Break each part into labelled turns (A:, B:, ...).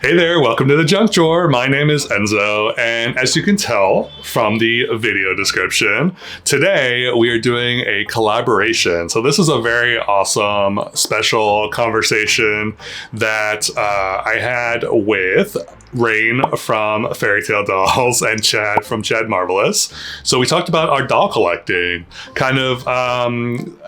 A: Hey there, welcome to the Junk Drawer. My name is Enzo, and as you can tell from the video description, today we are doing a collaboration. So this is a very awesome, special conversation that I had with Rainn from Faery Tale Dolls and Chad from Chad Marvelous. So we talked about our doll collecting, kind of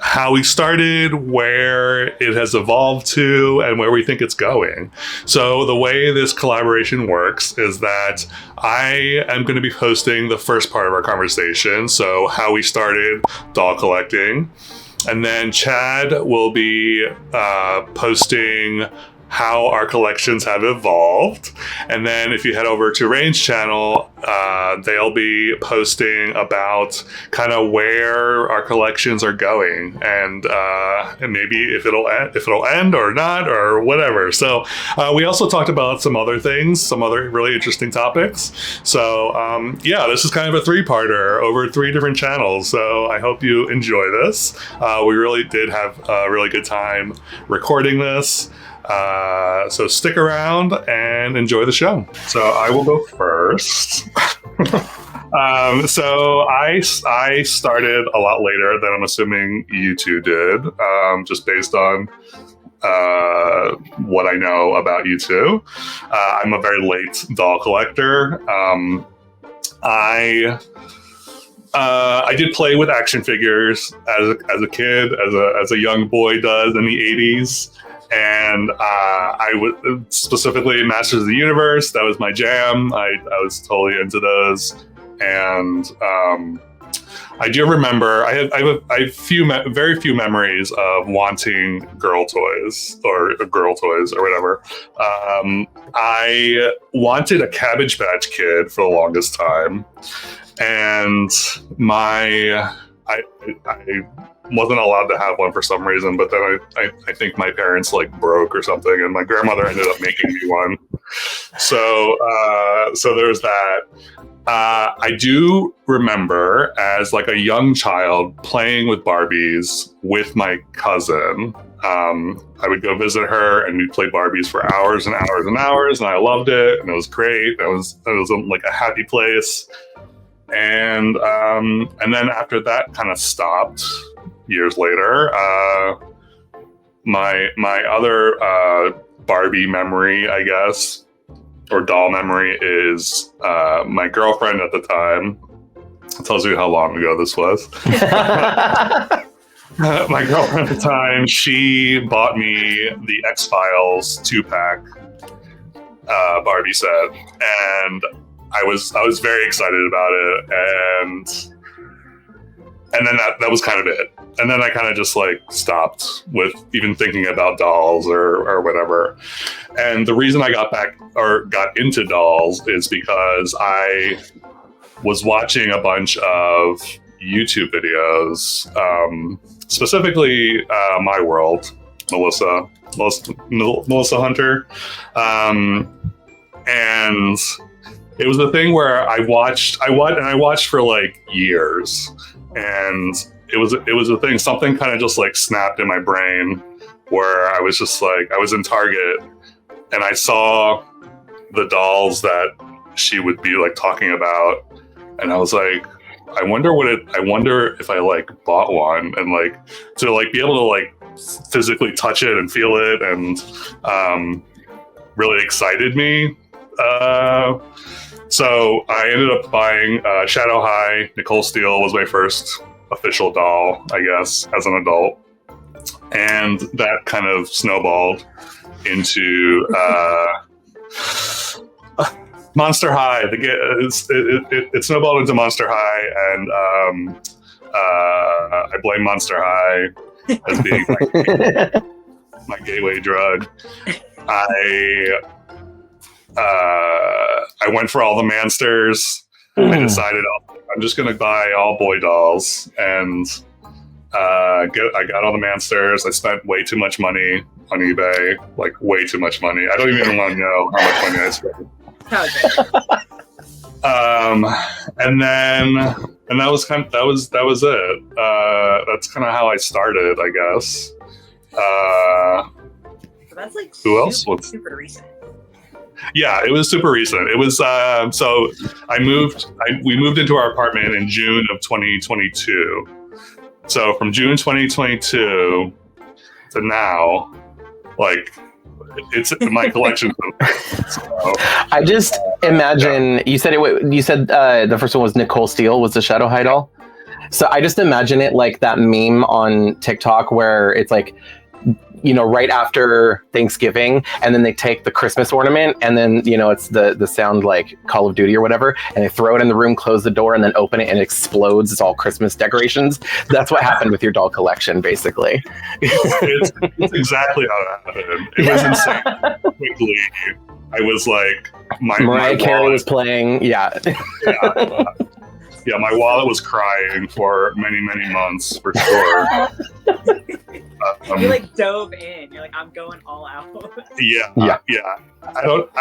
A: how we started, where it has evolved to, and where we think it's going. So the way this collaboration works is that I am going to be posting the first part of our conversation, so how we started doll collecting, and then Chad will be posting how our collections have evolved. And then if you head over to Rainn's channel, they'll be posting about kind of where our collections are going, and maybe if it'll end or not or whatever. So we also talked about some other things, some other really interesting topics. So yeah, this is kind of a three-parter over 3 different channels. So I hope you enjoy this. We really did have a really good time recording this. So stick around and enjoy the show. So I will go first. So I started a lot later than I'm assuming you two did, just based on what I know about you two. I'm a very late doll collector. I did play with action figures as a kid, as a young boy does in the 80s. And I was specifically Masters of the Universe. That was my jam. I was totally into those. And I do remember I have very few memories of wanting girl toys or whatever. I wanted a Cabbage Patch Kid for the longest time, and I wasn't allowed to have one for some reason, but then I think my parents broke or something, and my grandmother ended up making me one. So there's that. I do remember as a young child playing with Barbies with my cousin. I would go visit her, and we'd play Barbies for hours and hours and hours, and I loved it, and it was great. It was a happy place. And then after that kind of stopped years later. My other Barbie memory, I guess, or doll memory, is my girlfriend at the time. It tells you how long ago this was. My girlfriend at the time, she bought me the X-Files 2-pack Barbie set, and I was very excited about it, and then that was kind of it. And then I kind of just stopped with even thinking about dolls or whatever. And the reason I got into dolls is because I was watching a bunch of YouTube videos, specifically My World, Melissa Hunter, and it was a thing where I watched for years, and it was a thing. Something kind of just snapped in my brain, where I was just I was in Target, and I saw the dolls that she would be talking about, and I was like, I wonder if I bought one, and to be able to physically touch it and feel it, and really excited me. So I ended up buying Shadow High. Nicole Steele was my first official doll, I guess, as an adult. And that kind of snowballed into Monster High. It snowballed into Monster High, and I blame Monster High as being my gateway drug. I went for all the Mansters. I decided I'm just going to buy all boy dolls, and I got all the Mansters. I spent way too much money on eBay, way too much money. I don't even want to know how much money I spent. And that was it. That's kind of how I started, I guess.
B: So that's
A: who else?
B: Super recent.
A: Yeah, it was super recent. It was so we moved into our apartment in June of 2022. So from June 2022 to now, like it's my collection. So,
B: I just imagine you said the first one was Nicole Steele was the Shadow High doll. So I just imagine it like that meme on TikTok where it's like, you know, right after Thanksgiving, and then they take the Christmas ornament, and then, you know, it's the sound like Call of Duty or whatever, and they throw it in the room, close the door, and then open it, and it explodes. It's all Christmas decorations. That's what happened with your doll collection, basically.
A: It's exactly how it happened. It was insane. Quickly, I was like,
B: Mariah Carey was playing. Yeah.
A: Yeah, my wallet was crying for many, many months, for sure.
C: You like dove in. You're like, I'm going all out.
A: Yeah. I loved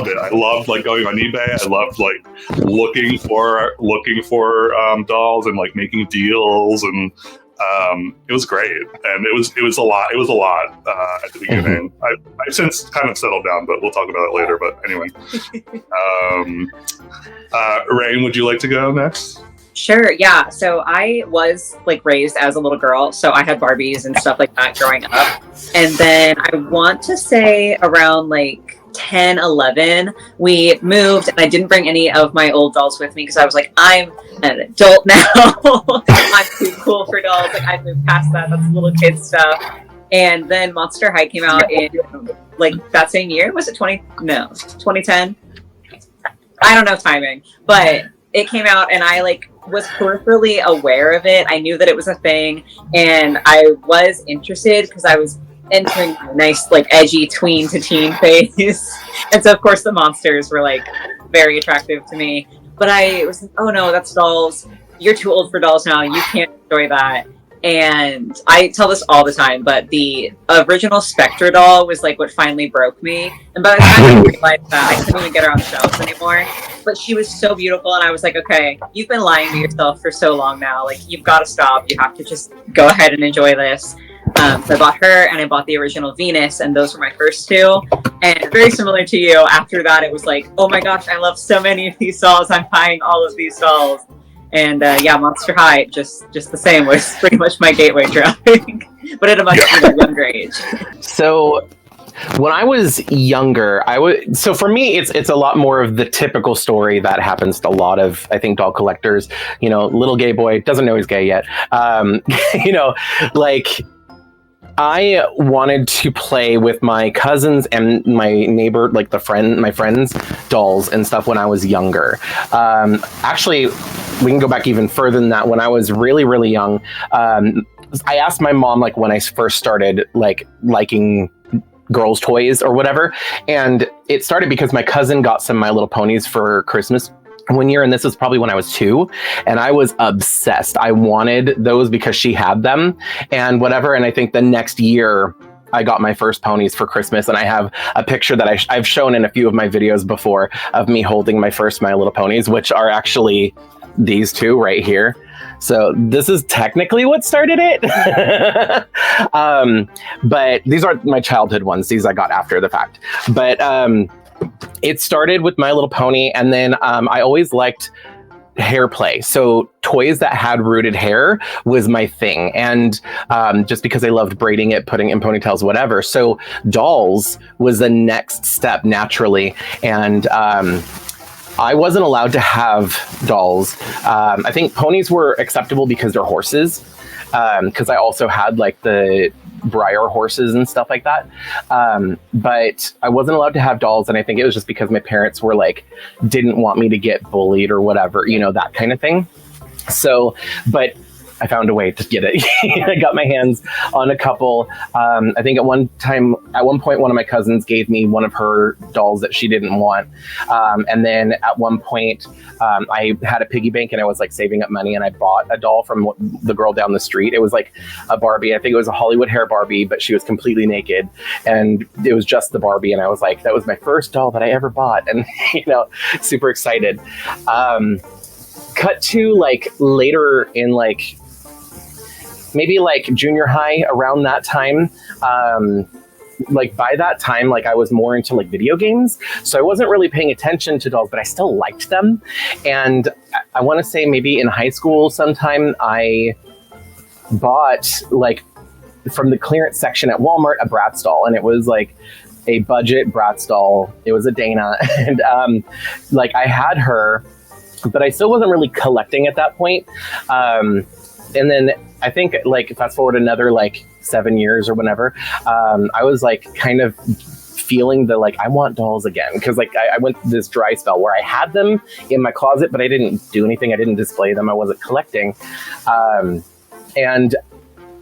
A: it. I loved like going on eBay. I loved like looking for dolls and like making deals, and it was great. And it was a lot. It was a lot at the beginning. I've since kind of settled down, but we'll talk about it later. But anyway, Rainn, would you like to go next?
C: Sure, yeah. So I was like raised as a little girl, so I had Barbies and stuff like that growing up. And then I want to say around like 10, 11, we moved, and I didn't bring any of my old dolls with me because I was like, I'm an adult now. I'm too cool for dolls. Like I moved past that. That's little kid stuff. And then Monster High came out in like that same year. Was it 2010? I don't know timing, but it came out, and I like was peripherally aware of it. I knew that it was a thing, and I was interested because I was entering a nice like edgy tween to teen phase. And so of course the monsters were like very attractive to me, but I was like, oh no, that's dolls. You're too old for dolls now. You can't enjoy that. And I tell this all the time, but the original Spectre doll was like what finally broke me. And by the time I realized that, I couldn't even get her on shelves anymore. But she was so beautiful, and I was like, okay, you've been lying to yourself for so long now. Like, you've got to stop. You have to just go ahead and enjoy this. So I bought her, and I bought the original Venus, and those were my first two. And very similar to you, after that, it was like, oh my gosh, I love so many of these dolls. I'm buying all of these dolls. And yeah, Monster High, just the same, was pretty much my gateway drug, but at a much younger age.
B: So when I was younger, so for me, it's a lot more of the typical story that happens to a lot of, I think, doll collectors. You know, little gay boy, doesn't know he's gay yet. You know, like, I wanted to play with my cousins and my neighbor, like my friends' dolls and stuff when I was younger. Actually, we can go back even further than that. When I was really, really young, I asked my mom, like, when I first started like liking girls' toys or whatever, and it started because my cousin got some My Little Ponies for Christmas one year, and this was probably when I was 2, and I was obsessed. I wanted those because she had them and whatever. And I think the next year I got my first ponies for Christmas, and I have a picture that I've shown in a few of my videos before of me holding my first My Little Ponies, which are actually these two right here. So this is technically what started it. But these aren't my childhood ones. These I got after the fact. But it started with My Little Pony, and then I always liked hair play. So toys that had rooted hair was my thing. And just because I loved braiding it, putting it in ponytails, whatever. So dolls was the next step naturally. And I wasn't allowed to have dolls. I think ponies were acceptable because they're horses. Because I also had like the Breyer horses and stuff like that. But I wasn't allowed to have dolls. And I think it was just because my parents were like, didn't want me to get bullied or whatever, you know, that kind of thing. So, but I found a way to get it. I got my hands on a couple. I think at one point, one of my cousins gave me one of her dolls that she didn't want. And then at one point, I had a piggy bank, and I was like saving up money, and I bought a doll from the girl down the street. It was like a Barbie. I think it was a Hollywood hair Barbie, but she was completely naked, and it was just the Barbie. And I was like, that was my first doll that I ever bought. And, you know, super excited. Cut to like later in like, maybe like junior high, around that time, like by that time, like I was more into like video games, so I wasn't really paying attention to dolls, but I still liked them. And I want to say maybe in high school sometime I bought like from the clearance section at Walmart a Bratz doll, and it was like a budget Bratz doll. It was a Dana, and like I had her, but I still wasn't really collecting at that point. And then I think like fast forward another like 7 years or whenever, I was like kind of feeling the like I want dolls again, because like I went through this dry spell where I had them in my closet, but I didn't do anything. I didn't display them. I wasn't collecting, and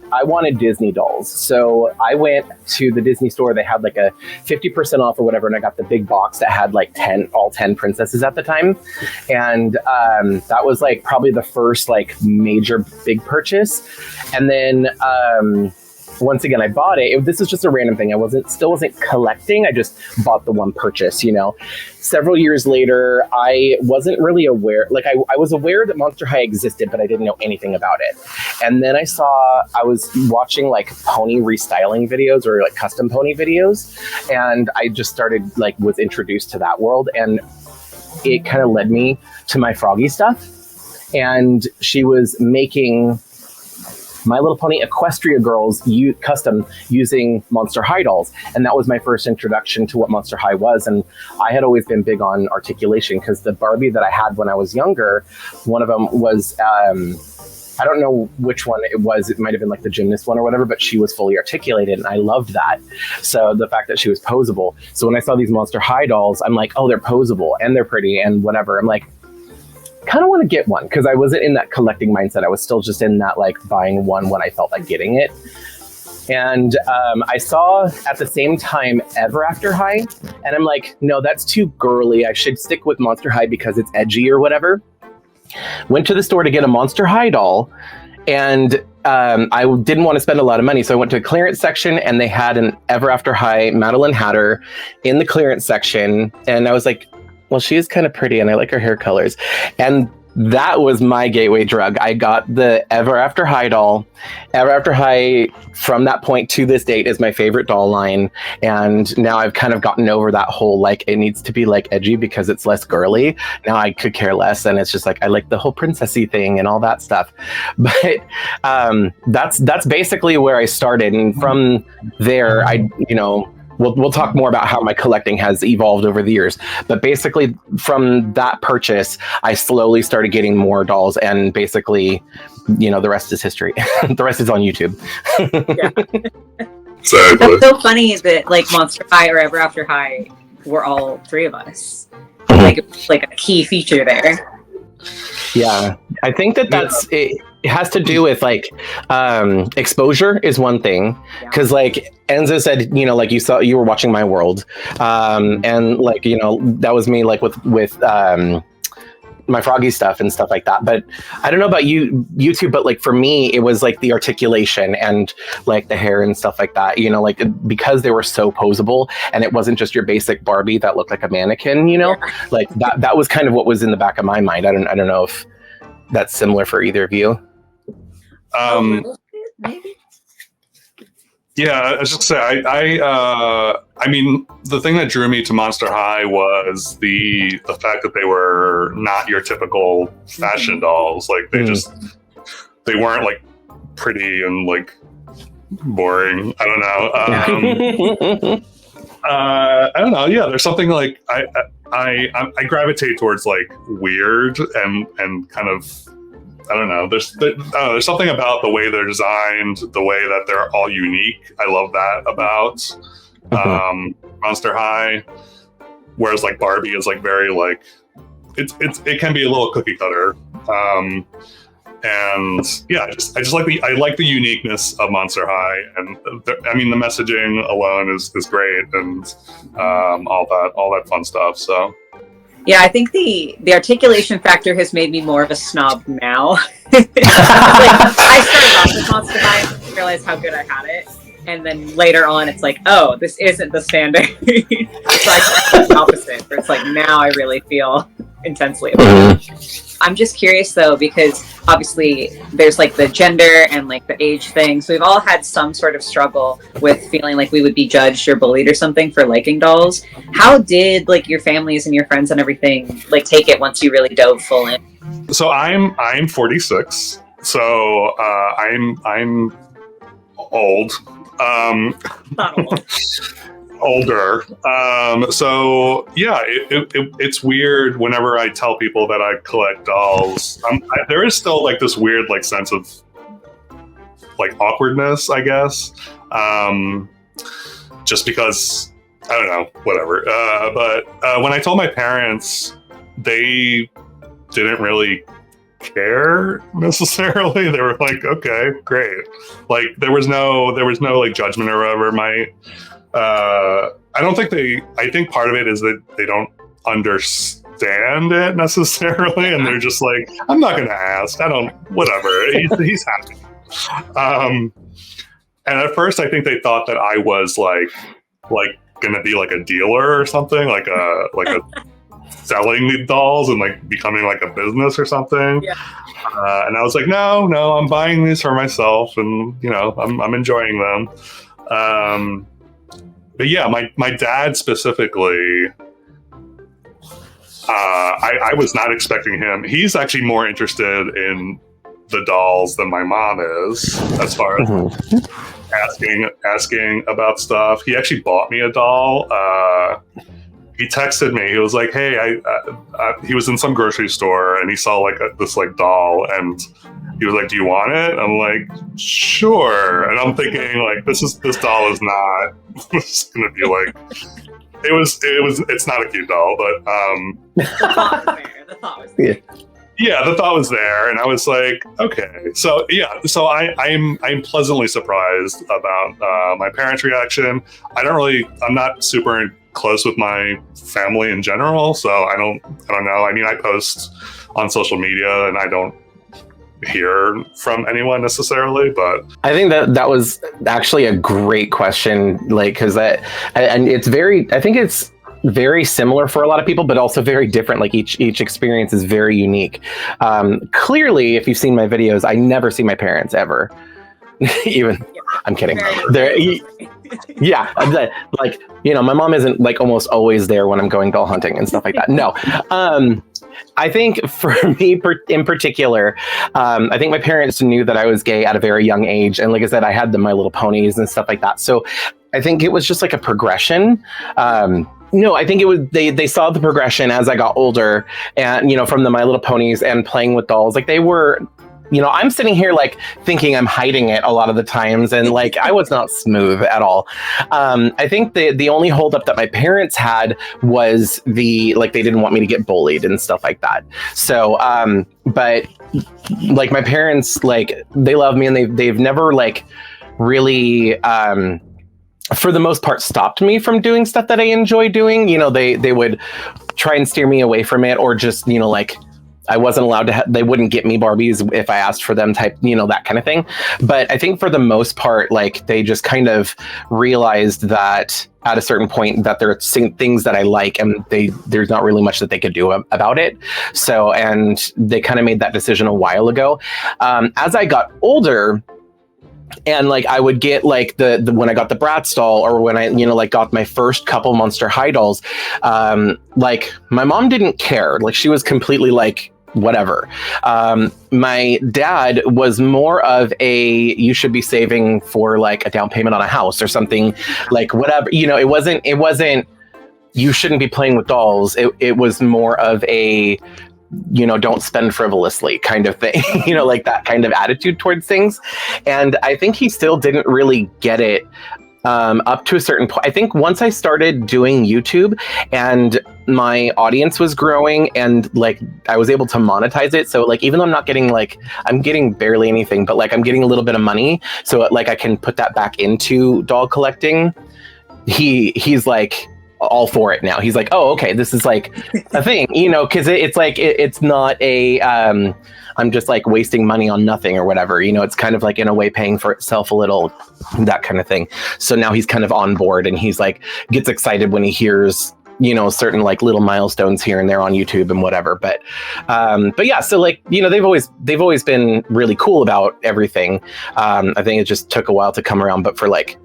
B: I wanted Disney dolls. So I went to the Disney store. They had like a 50% off or whatever. And I got the big box that had like all 10 princesses at the time. And that was like probably the first like major big purchase. And then once again, I bought it. This is just a random thing. I still wasn't collecting. I just bought the one purchase, you know. Several years later, I wasn't really aware. Like I was aware that Monster High existed, but I didn't know anything about it. And then I was watching like pony restyling videos or like custom pony videos. And I just started like was introduced to that world. And it kind of led me to my Froggy stuff. And she was making My Little Pony Equestria Girls custom using Monster High dolls. And that was my first introduction to what Monster High was. And I had always been big on articulation, because the Barbie that I had when I was younger, one of them was, I don't know which one it was. It might have been like the gymnast one or whatever, but she was fully articulated and I loved that. So the fact that she was posable. So when I saw these Monster High dolls, I'm like, oh, they're posable and they're pretty and whatever. I'm like, kind of want to get one, because I wasn't in that collecting mindset. I was still just in that like buying one when I felt like getting it. And I saw at the same time Ever After High, and I'm like, no, that's too girly. I should stick with Monster High because it's edgy or whatever. Went to the store to get a Monster High doll, and I didn't want to spend a lot of money, so I went to a clearance section, and they had an Ever After High Madeline Hatter in the clearance section, and I was like, well, she is kind of pretty and I like her hair colors. And that was my gateway drug. I got the Ever After High doll. Ever After High, from that point to this date, is my favorite doll line. And now I've kind of gotten over that whole, like, it needs to be like edgy because it's less girly. Now I could care less. And it's just like, I like the whole princessy thing and all that stuff. But that's basically where I started. And from there, We'll talk more about how my collecting has evolved over the years. But basically, from that purchase, I slowly started getting more dolls. And basically, the rest is history. The rest is on YouTube.
C: Yeah.
A: Exactly.
C: That's so funny that like Monster High or Ever After High were all three of us. Like a key feature there.
B: Yeah. I think that's it. It has to do with like exposure is one thing, because like Enzo said, like you were watching My World, and like that was me like with my Froggy stuff and stuff like that. But I don't know about YouTube, but like for me, it was like the articulation and like the hair and stuff like that. Like because they were so posable, and it wasn't just your basic Barbie that looked like a mannequin. Like that was kind of what was in the back of my mind. I don't know if that's similar for either of you.
C: Maybe.
A: Yeah, I was just say I mean, the thing that drew me to Monster High was the fact that they were not your typical fashion dolls. Like they weren't like pretty and like boring. I don't know. I don't know. Yeah, there's something like I gravitate towards like weird and kind of. I don't know. There's something about the way they're designed, the way that they're all unique. I love that about Monster High. Whereas like Barbie is like very like it can be a little cookie cutter. And yeah, I just like the uniqueness of Monster High, and the messaging alone is great, and all that fun stuff. So.
C: Yeah, I think the articulation factor has made me more of a snob now. Like, I started off with Monster High and realized how good I had it. And then later on, it's like, oh, this isn't the standard. So I tried the opposite, where it's like, now I really feel intensely about it. I'm just curious though, because obviously there's like the gender and like the age thing. So we've all had some sort of struggle with feeling like we would be judged or bullied or something for liking dolls. How did like your families and your friends and everything like take it once you really dove full in?
A: So I'm 46. So I'm old.
C: Not old.
A: Older. So yeah, it's weird whenever I tell people that I collect dolls. There is still like this weird like sense of like awkwardness, I guess. Just because I don't know, whatever. But when I told my parents, they didn't really care necessarily. They were like, okay, great. Like there was no like judgment or whatever. I think part of it is that they don't understand it necessarily, and they're just like, I'm not gonna ask. Whatever. He's happy. And at first I think they thought that I was like gonna be like a dealer or something, like a selling the dolls and like becoming like a business or something.
C: Yeah.
A: And I was like, no, I'm buying these for myself, and I'm enjoying them. But yeah, my dad specifically, I was not expecting him. He's actually more interested in the dolls than my mom is, as far as asking about stuff. He actually bought me a doll. He texted me. He was like, "Hey, he was in some grocery store and he saw like this like doll, and he was like, "Do you want it?" I'm like, "Sure." And I'm thinking like, this doll is not. It's gonna be like, it's not a cute doll, but
C: The thought was there. The thought was there.
A: yeah, the thought was there, and I was like, okay. So yeah, so I'm pleasantly surprised about my parents' reaction. I'm not super close with my family in general, so I don't know. I mean, I post on social media and I don't hear from anyone necessarily, but
B: I think that was actually a great question, like, because I think it's very similar for a lot of people, but also very different. Like each experience is very unique. Clearly, if you've seen my videos, I never see my parents ever. Even I'm kidding. Yeah, like my mom isn't like almost always there when I'm going doll hunting and stuff like that. No, I think for me in particular, I think my parents knew that I was gay at a very young age, and like I said, I had My Little Ponies and stuff like that. So I think it was just like a progression. No, I think it was they saw the progression as I got older, and from the My Little Ponies and playing with dolls. Like they were. I'm sitting here like thinking I'm hiding it a lot of the times, and like I was not smooth at all. I think the only holdup that my parents had was they didn't want me to get bullied and stuff like that. So, but like my parents, like they love me, and they've never like really, for the most part, stopped me from doing stuff that I enjoy doing. They would try and steer me away from it, or just like. I wasn't allowed to they wouldn't get me Barbies if I asked for them type, that kind of thing. But I think for the most part, like they just kind of realized that at a certain point that there are things that I like, and there's not really much that they could do about it. So, and they kind of made that decision a while ago. As I got older, and like I would get like the when I got the Bratz doll, or when I like got my first couple Monster High dolls, like my mom didn't care. Like she was completely like whatever. My dad was more of you should be saving for like a down payment on a house or something, like whatever. It wasn't you shouldn't be playing with dolls. It was more of a don't spend frivolously kind of thing, like that kind of attitude towards things. And I think he still didn't really get it up to a certain point. I think once I started doing YouTube and my audience was growing, and like I was able to monetize it. So like, even though I'm getting barely anything, but like I'm getting a little bit of money. So like I can put that back into doll collecting. He's like, all for it now. He's like, oh, okay, this is like a thing, you know, because it's like it's not a I'm just like wasting money on nothing or whatever, you know. It's kind of like in a way paying for itself a little, that kind of thing. So now he's kind of on board, and he's like gets excited when he hears, you know, certain like little milestones here and there on YouTube and whatever. But yeah, so like, you know, they've always been really cool about everything. I think it just took a while to come around, but for like,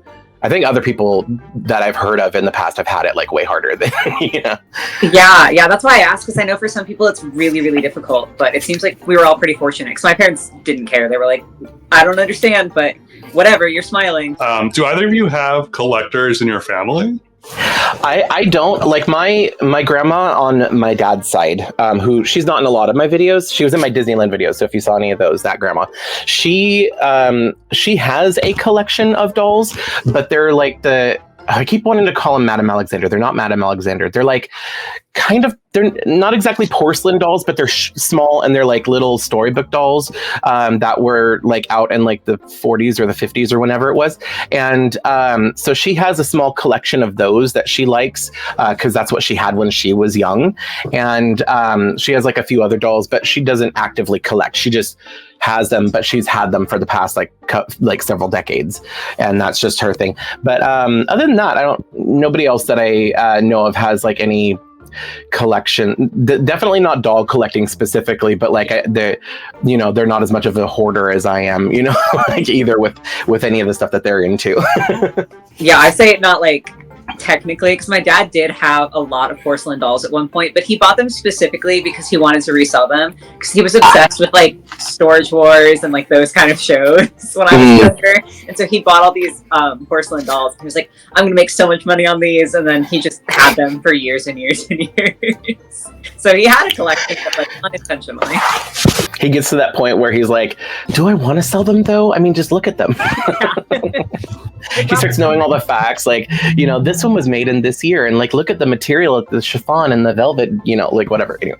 B: I think other people that I've heard of in the past have had it like way harder than, you know.
C: Yeah. That's why I asked, because I know for some people it's really, really difficult, but it seems like we were all pretty fortunate. Because my parents didn't care. They were like, I don't understand, but whatever, you're smiling.
A: Do either of you have collectors in your family?
B: I don't. Like my grandma on my dad's side, who she's not in a lot of my videos. She was in my Disneyland videos, so if you saw any of those, that grandma, she has a collection of dolls, but they're like I keep wanting to call them Madame Alexander. They're not Madame Alexander. They're like they're not exactly porcelain dolls, but they're small, and they're like little storybook dolls that were like out in like the 40s or the 50s or whenever it was. And so she has a small collection of those that she likes because that's what she had when she was young. And she has like a few other dolls, but she doesn't actively collect. She just has them, but she's had them for the past like several decades, and that's just her thing. But other than that, nobody else that I know of has like any collection. Definitely not doll collecting specifically, but like they're not as much of a hoarder as I am, you know, like either with any of the stuff that they're into.
C: Yeah, I say it not like technically, because my dad did have a lot of porcelain dolls at one point, but he bought them specifically because he wanted to resell them, because he was obsessed with like Storage Wars and like those kind of shows when I was younger. And so he bought all these porcelain dolls, and he was like, I'm gonna make so much money on these, and then he just had them for years and years and years. So he had a collection, but like unintentionally.
B: He gets to that point where he's like, do I want to sell them though? I mean, just look at them. He starts knowing all the facts, like, you know, this one was made in this year, and like, look at the material, the chiffon and the velvet, you know, like whatever. Anyway.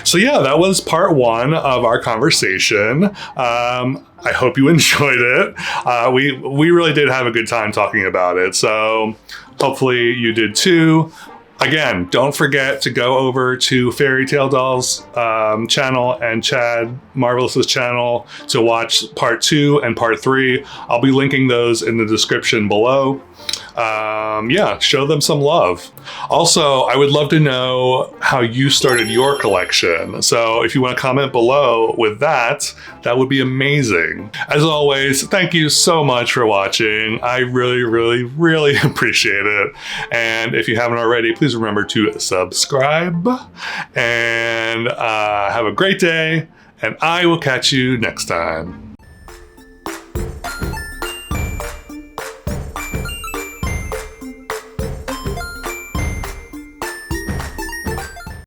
A: So yeah, that was part one of our conversation. I hope you enjoyed it. We really did have a good time talking about it. So hopefully you did too. Again, don't forget to go over to Faery Tale Dolls channel and Chad Marvelous's channel to watch part 2 and part 3. I'll be linking those in the description below. Yeah, show them some love. Also, I would love to know how you started your collection. So if you want to comment below with that, that would be amazing. As always, thank you so much for watching. I really, really, really appreciate it. And if you haven't already, please remember to subscribe and have a great day. And I will catch you next time.